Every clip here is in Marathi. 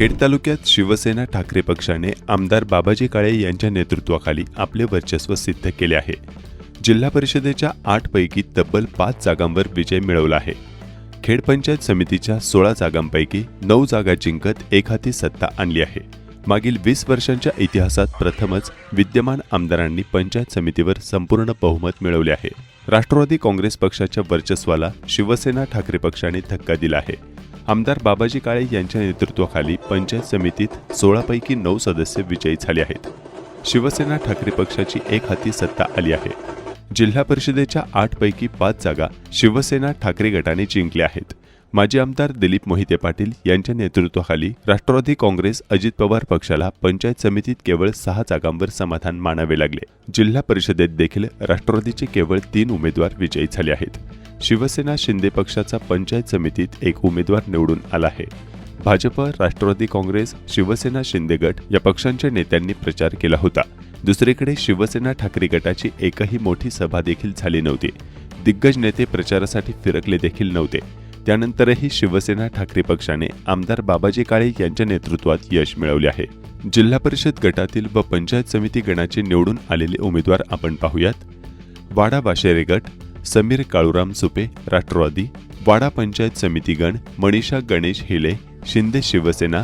खेड तालुक्यात शिवसेना ठाकरे पक्षाने आमदार बाबाजी काळे यांच्या नेतृत्वाखाली आपले वर्चस्व सिद्ध केले आहे. जिल्हा परिषदेच्या 8 पैकी तब्बल 5 जागांवर विजय मिळवला आहे. खेड पंचायत समितीच्या 16 जागांपैकी 9 जागा जिंकत एकहाती सत्ता आणली आहे. मागील 20 वर्षांच्या इतिहासात प्रथमच विद्यमान आमदारांनी पंचायत समितीवर संपूर्ण बहुमत मिळवले आहे. राष्ट्रवादी काँग्रेस पक्षाच्या वर्चस्वाला शिवसेना ठाकरे पक्षाने धक्का दिला आहे. आमदार बाबाजी काळे यांच्या नेतृत्वाखाली पंचायत समितीत 16 पैकी 9 सदस्य विजयी झाले आहेत. शिवसेना ठाकरे पक्षाची एकहाती सत्ता आली आहे. जिल्हा परिषदेच्या 8 पैकी 5 जागा शिवसेना ठाकरे गटाने जिंकल्या आहेत. माजी आमदार दिलीप मोहिते पाटील यांच्या नेतृत्वाखाली राष्ट्रवादी काँग्रेस अजित पवार पक्षाला पंचायत समितीत केवळ 6 जागांवर समाधान मानावे लागले. जिल्हा परिषदेत देखील राष्ट्रवादीचे केवळ 3 उमेदवार विजयी झाले आहेत. शिवसेना शिंदे पक्षाचा पंचायत समितीत एक उमेदवार निवडून आला आहे. भाजप, राष्ट्रवादी काँग्रेस, शिवसेना शिंदे गट या पक्षांच्या नेत्यांनी प्रचार केला होता. दुसरीकडे शिवसेना ठाकरे गटाची एकही मोठी सभा देखील झाली नव्हती. दिग्गज नेते प्रचारासाठी फिरकले देखील नव्हते. त्यानंतरही शिवसेना ठाकरे पक्षाने आमदार बाबाजी काळे यांच्या नेतृत्वात यश मिळवले आहे. जिल्हा परिषद गटातील व पंचायत समिती गणाचे निवडून आलेले उमेदवार आपण पाहूयात. वाडा वाशेरे गट समीर काळूराम सुपे राष्ट्रवादी, वाडा पंचायत समिती गण मनीषा गणेश हिले शिंदे शिवसेना,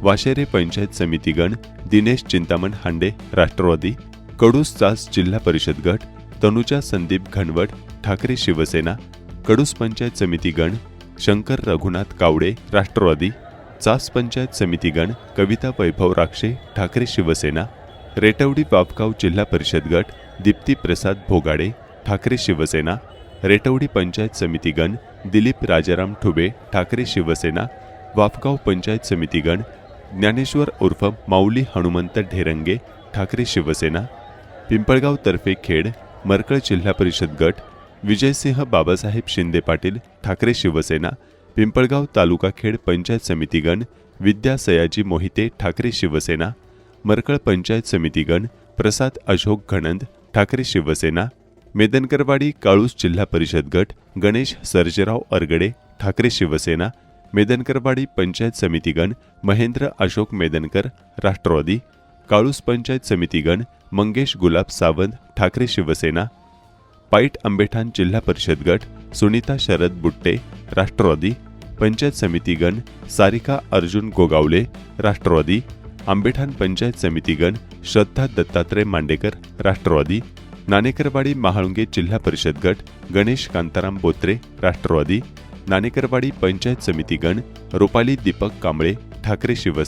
वाशेरे पंचायत समिती गण दिनेश चिंतामण हांडे राष्ट्रवादी, कडूस चास जिल्हा परिषद गट तनुजा संदीप घनवट ठाकरे शिवसेना, कडूस पंचायत समिती गण शंकर रघुनाथ कावडे राष्ट्रवादी, चास पंचायत समिती गण कविता वैभव राक्षे ठाकरे शिवसेना, रेटवडी वाफगाव जिल्हा परिषद गट दीप्ती प्रसाद भोगाडे ठाकरे शिवसेना, रेटवडी पंचायत समिती गण दिलीप राजाराम ठुबे ठाकरे शिवसेना, वाफगाव पंचायत समिती गण ज्ञानेश्वर उर्फ माऊली हनुमंत ढेरंगे ठाकरे शिवसेना, पिंपळगाव तर्फे खेड मरकळ जिल्हा परिषद गट विजयसिंह बाबासाहेब शिंदे पाटील ठाकरे शिवसेना, पिंपळगाव तालुका खेड पंचायत समिती गण विद्या सयाजी मोहिते ठाकरे शिवसेना, मरकळ पंचायत समिती गण प्रसाद अशोक घणंद ठाकरे शिवसेना, मेदनकरवाडी काळूस जिल्हा परिषद गट गणेश सर्जेराव अरगडे ठाकरे शिवसेना, मेदनकरवाडी पंचायत समिती गण महेंद्र अशोक मेदनकर राष्ट्रवादी, काळूस पंचायत समिती गण मंगेश गुलाब सावंत ठाकरे शिवसेना, पाईट आंबेठाण जिल्हा परिषद गट सुनीता शरद बुट्टे राष्ट्रवादी, पंचायत समिती गण सारिका अर्जुन गोगावले राष्ट्रवादी, आंबेठाण पंचायत समिती गण श्रद्धा दत्तात्रय मांडेकर राष्ट्रवादी, नाणेकरवाडी महाळुंगे जिल्हा परिषद गट गणेश कांताराम बोत्रे राष्ट्रवादी, नाणेकरवाडी पंचायत समिती गण रुपाली दीपक कांबळे ठाकरे शिवसेना.